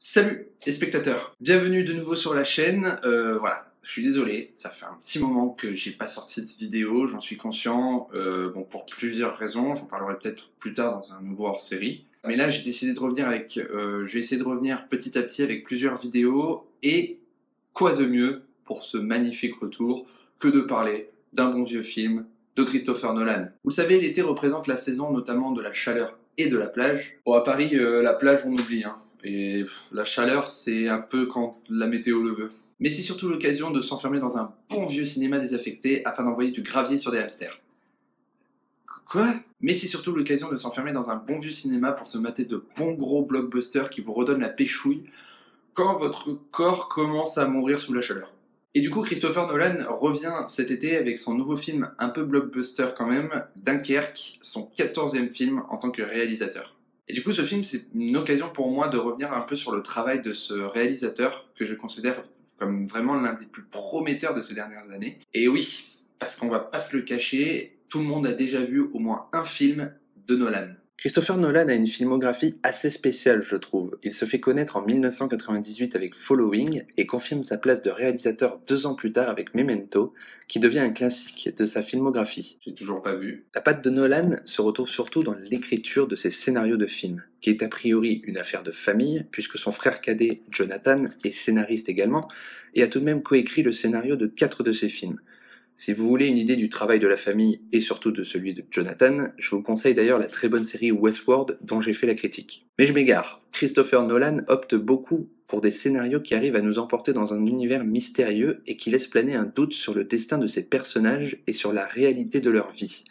Salut les spectateurs, bienvenue de nouveau sur la chaîne. Voilà, je suis désolé, ça fait un petit moment que j'ai pas sorti de vidéo, j'en suis conscient, pour plusieurs raisons, j'en parlerai peut-être plus tard dans un nouveau hors-série. Mais là j'ai décidé de revenir avec, je vais essayer de revenir petit à petit avec plusieurs vidéos, et quoi de mieux pour ce magnifique retour que de parler d'un bon vieux film de Christopher Nolan. Vous le savez, l'été représente la saison notamment de la chaleur et de la plage. Bon, à Paris, la plage on oublie, hein. Et la chaleur, c'est un peu quand la météo le veut. Mais c'est surtout l'occasion de s'enfermer dans un bon vieux cinéma désaffecté afin d'envoyer du gravier sur des hamsters. Quoi? Mais c'est surtout l'occasion de s'enfermer dans un bon vieux cinéma pour se mater de bons gros blockbusters qui vous redonnent la péchouille quand votre corps commence à mourir sous la chaleur. Et du coup, Christopher Nolan revient cet été avec son nouveau film un peu blockbuster quand même, Dunkerque, son 14e film en tant que réalisateur. Et du coup, ce film, c'est une occasion pour moi de revenir un peu sur le travail de ce réalisateur que je considère comme vraiment l'un des plus prometteurs de ces dernières années. Et oui, parce qu'on va pas se le cacher, tout le monde a déjà vu au moins un film de Nolan. Christopher Nolan a une filmographie assez spéciale, je trouve. Il se fait connaître en 1998 avec Following et confirme sa place de réalisateur 2 ans plus tard avec Memento, qui devient un classique de sa filmographie. J'ai toujours pas vu. La patte de Nolan se retrouve surtout dans l'écriture de ses scénarios de films, qui est a priori une affaire de famille, puisque son frère cadet, Jonathan, est scénariste également, et a tout de même coécrit le scénario de 4 de ses films. Si vous voulez une idée du travail de la famille et surtout de celui de Jonathan, je vous conseille d'ailleurs la très bonne série Westworld dont j'ai fait la critique. Mais je m'égare, Christopher Nolan opte beaucoup pour des scénarios qui arrivent à nous emporter dans un univers mystérieux et qui laissent planer un doute sur le destin de ses personnages et sur la réalité de leur vie.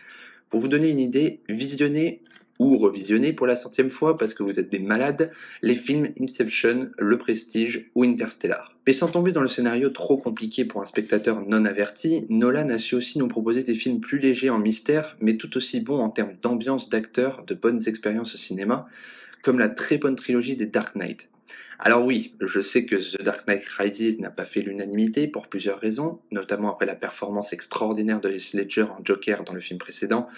Pour vous donner une idée, visionnez ou revisionnez pour la 100e fois parce que vous êtes des malades, les films Inception, Le Prestige ou Interstellar. Mais sans tomber dans le scénario trop compliqué pour un spectateur non averti, Nolan a su aussi nous proposer des films plus légers en mystère, mais tout aussi bons en termes d'ambiance, d'acteurs, de bonnes expériences au cinéma, comme la très bonne trilogie des Dark Knight. Alors oui, je sais que The Dark Knight Rises n'a pas fait l'unanimité pour plusieurs raisons, notamment après la performance extraordinaire de Heath Ledger en Joker dans le film précédent,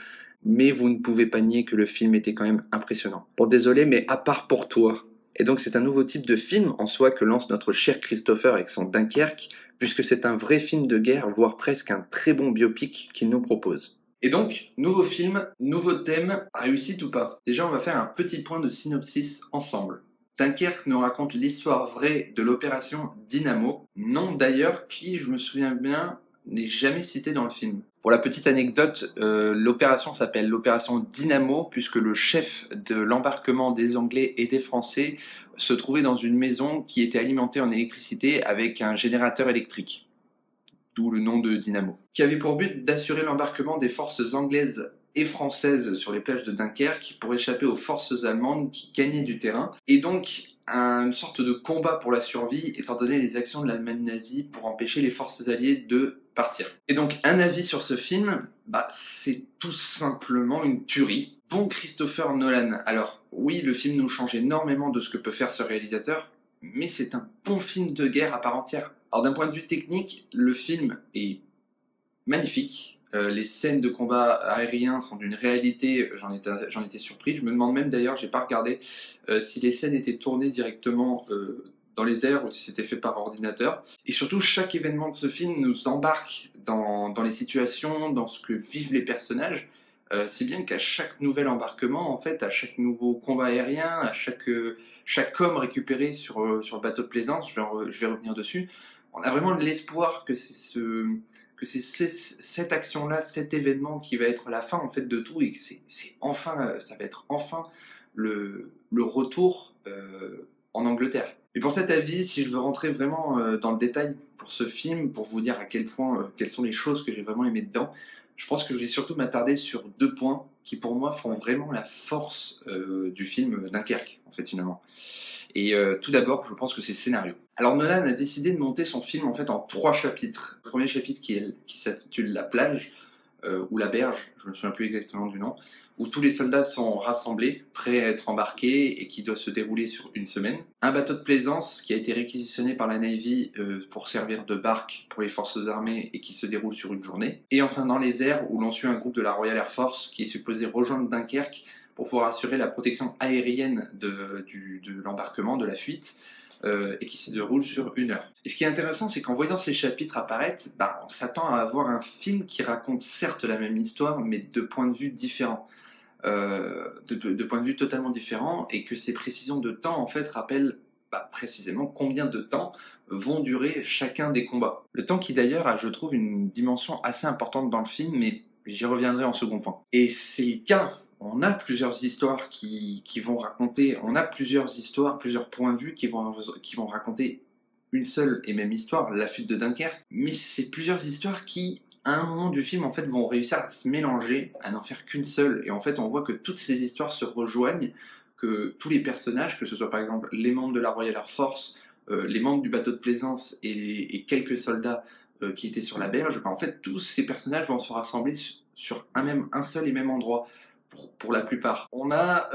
mais vous ne pouvez pas nier que le film était quand même impressionnant. Bon, désolé, mais à part pour toi. Et donc c'est un nouveau type de film en soi que lance notre cher Christopher avec son Dunkerque, puisque c'est un vrai film de guerre, voire presque un très bon biopic qu'il nous propose. Et donc, nouveau film, nouveau thème, réussite ou pas? Déjà, on va faire un petit point de synopsis ensemble. Dunkerque nous raconte l'histoire vraie de l'opération Dynamo, nom d'ailleurs qui, je me souviens bien, n'est jamais cité dans le film. Pour la petite anecdote, l'opération s'appelle l'opération Dynamo puisque le chef de l'embarquement des Anglais et des Français se trouvait dans une maison qui était alimentée en électricité avec un générateur électrique, d'où le nom de Dynamo, qui avait pour but d'assurer l'embarquement des forces anglaises et françaises sur les plages de Dunkerque pour échapper aux forces allemandes qui gagnaient du terrain, et donc une sorte de combat pour la survie étant donné les actions de l'Allemagne nazie pour empêcher les forces alliées de partir. Et donc un avis sur ce film, c'est tout simplement une tuerie. Bon Christopher Nolan, alors oui, le film nous change énormément de ce que peut faire ce réalisateur, mais c'est un bon film de guerre à part entière. Alors d'un point de vue technique, le film est magnifique. Les scènes de combat aérien sont d'une réalité, j'en étais surpris. Je me demande même d'ailleurs, j'ai pas regardé, si les scènes étaient tournées directement dans les airs ou si c'était fait par ordinateur. Et surtout, chaque événement de ce film nous embarque dans les situations, dans ce que vivent les personnages. Si bien qu'à chaque nouvel embarquement, en fait, à chaque nouveau combat aérien, à chaque homme récupéré sur le bateau de plaisance, je vais revenir dessus, on a vraiment l'espoir que c'est cette action-là, cet événement qui va être la fin en fait de tout et que ça va être enfin le retour en Angleterre. Et pour cet avis, si je veux rentrer vraiment dans le détail pour ce film, pour vous dire à quel point, quelles sont les choses que j'ai vraiment aimées dedans, je pense que je vais surtout m'attarder sur 2 points qui pour moi font vraiment la force du film Dunkerque, en fait finalement. Et tout d'abord, je pense que c'est le scénario. Alors Nolan a décidé de monter son film en fait en 3 chapitres. Le premier chapitre qui s'intitule La plage, ou La berge, je ne me souviens plus exactement du nom, où tous les soldats sont rassemblés, prêts à être embarqués et qui doit se dérouler sur une semaine. Un bateau de plaisance qui a été réquisitionné par la Navy pour servir de barque pour les forces armées et qui se déroule sur une journée. Et enfin dans les airs où l'on suit un groupe de la Royal Air Force qui est supposé rejoindre Dunkerque pour pouvoir assurer la protection aérienne de l'embarquement, de la fuite, et qui se déroule sur 1 heure. Et ce qui est intéressant, c'est qu'en voyant ces chapitres apparaître, on s'attend à avoir un film qui raconte certes la même histoire, mais de points de vue différents. De points de vue totalement différents, et que ces précisions de temps en fait rappellent précisément combien de temps vont durer chacun des combats. Le temps qui d'ailleurs a, je trouve, une dimension assez importante dans le film, mais j'y reviendrai en second point. Et c'est le cas, on a plusieurs histoires qui vont raconter, on a plusieurs histoires, plusieurs points de vue qui vont raconter une seule et même histoire, la fuite de Dunkerque, mais c'est plusieurs histoires qui, à un moment du film, en fait, vont réussir à se mélanger, à n'en faire qu'une seule, et en fait, on voit que toutes ces histoires se rejoignent, que tous les personnages, que ce soit par exemple les membres de la Royal Air Force, les membres du bateau de plaisance et quelques soldats qui étaient sur la berge, en fait, tous ces personnages vont se rassembler sur un seul et même endroit, pour la plupart. On a...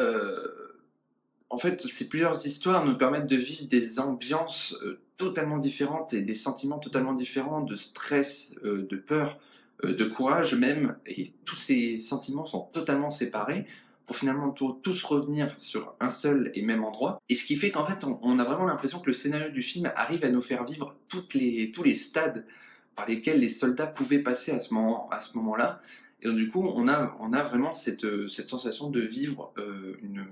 en fait, ces plusieurs histoires nous permettent de vivre des ambiances totalement différentes et des sentiments totalement différents, de stress, de peur, de courage même, et tous ces sentiments sont totalement séparés pour finalement tous revenir sur un seul et même endroit. Et ce qui fait qu'en fait, on a vraiment l'impression que le scénario du film arrive à nous faire vivre tous les stades par lesquels les soldats pouvaient passer à ce moment-là. Et donc, du coup, on a vraiment cette sensation de vivre une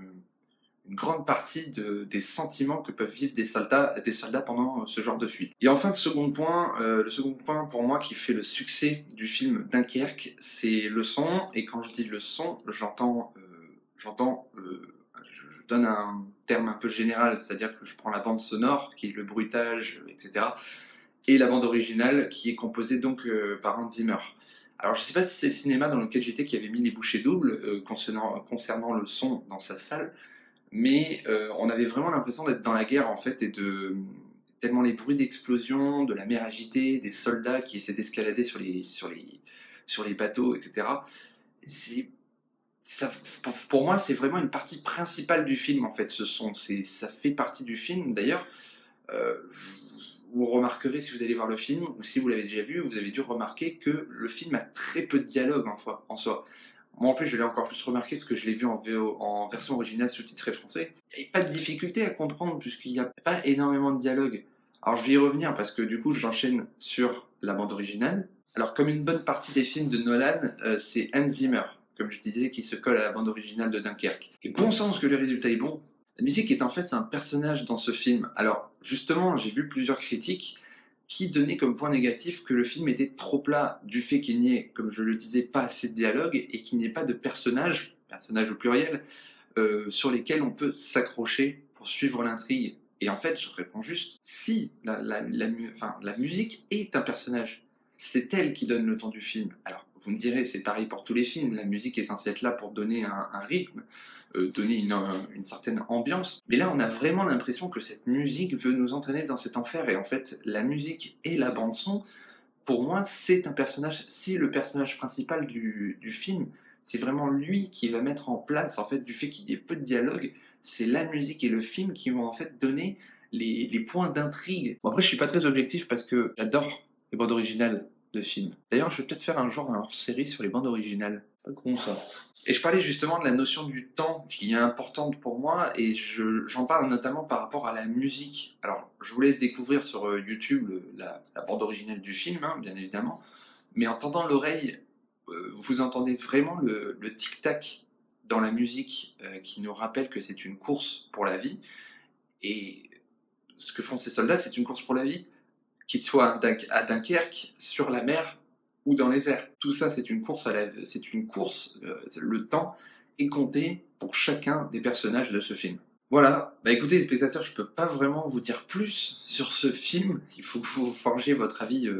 grande partie des sentiments que peuvent vivre des soldats pendant ce genre de fuite. Et enfin, le second point pour moi qui fait le succès du film Dunkerque, c'est le son. Et quand je dis le son, je donne un terme un peu général, c'est-à-dire que je prends la bande sonore, qui est le bruitage, etc., et la bande originale, qui est composée donc par Hans Zimmer. Alors je ne sais pas si c'est le cinéma dans lequel j'étais qui avait mis les bouchées doubles concernant le son dans sa salle, mais on avait vraiment l'impression d'être dans la guerre en fait, tellement les bruits d'explosion, de la mer agitée, des soldats qui essaient d'escalader sur les bateaux, etc. Pour moi, c'est vraiment une partie principale du film en fait. Ça fait partie du film. D'ailleurs, vous remarquerez si vous allez voir le film ou si vous l'avez déjà vu, vous avez dû remarquer que le film a très peu de dialogue en soi. Moi en plus je l'ai encore plus remarqué parce que je l'ai vu en version originale sous-titrée français. Il n'y a pas de difficulté à comprendre puisqu'il n'y a pas énormément de dialogue. Alors je vais y revenir parce que du coup j'enchaîne sur la bande originale. Alors comme une bonne partie des films de Nolan, c'est Hans Zimmer, comme je disais, qui se colle à la bande originale de Dunkerque. Et bon sens que le résultat est bon. La musique est en fait un personnage dans ce film. Alors justement j'ai vu plusieurs critiques qui donnait comme point négatif que le film était trop plat du fait qu'il n'y ait, comme je le disais, pas assez de dialogue et qu'il n'y ait pas de personnages au pluriel, sur lesquels on peut s'accrocher pour suivre l'intrigue. Et en fait, je réponds juste, si la musique est un personnage, c'est elle qui donne le ton du film. Alors, vous me direz, c'est pareil pour tous les films, la musique est censée être là pour donner un rythme, donner une certaine ambiance. Mais là, on a vraiment l'impression que cette musique veut nous entraîner dans cet enfer. Et en fait, la musique et la bande-son, pour moi, c'est un personnage, c'est le personnage principal du film. C'est vraiment lui qui va mettre en place, en fait, du fait qu'il y ait peu de dialogue, c'est la musique et le film qui vont en fait donner les points d'intrigue. Bon, après, je suis pas très objectif parce que j'adore les bandes originales de films. D'ailleurs, je vais peut-être faire un jour un hors-série sur les bandes originales. Pas con ça. Et je parlais justement de la notion du temps qui est importante pour moi et j'en parle notamment par rapport à la musique. Alors, je vous laisse découvrir sur YouTube la bande originale du film, hein, bien évidemment, mais en tendant l'oreille, vous entendez vraiment le tic-tac dans la musique qui nous rappelle que c'est une course pour la vie. Et ce que font ces soldats, c'est une course pour la vie, qu'ils soient à Dunkerque, sur la mer ou dans les airs. Tout ça, c'est une course, le temps est compté pour chacun des personnages de ce film. Voilà, écoutez les spectateurs, je peux pas vraiment vous dire plus sur ce film, il faut que vous forgiez votre avis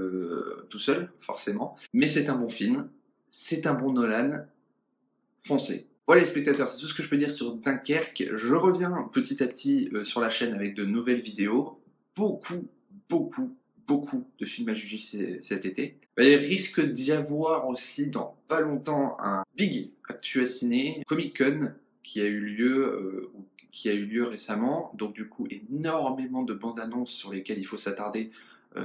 tout seul, forcément. Mais c'est un bon film, c'est un bon Nolan, foncez. Voilà les spectateurs, c'est tout ce que je peux dire sur Dunkerque. Je reviens petit à petit sur la chaîne avec de nouvelles vidéos. Beaucoup de films à juger cet été. Il risque d'y avoir aussi dans pas longtemps un big actu à ciné, Comic Con, qui a eu lieu récemment. Donc du coup, énormément de bandes annonces sur lesquelles il faut s'attarder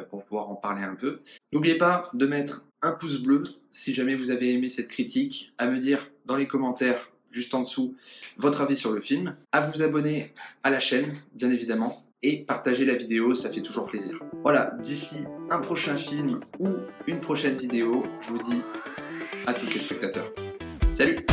pour pouvoir en parler un peu. N'oubliez pas de mettre un pouce bleu si jamais vous avez aimé cette critique, à me dire dans les commentaires juste en dessous votre avis sur le film, à vous abonner à la chaîne, bien évidemment, et partagez la vidéo, ça fait toujours plaisir. Voilà, d'ici un prochain film ou une prochaine vidéo, je vous dis à tous les spectateurs. Salut!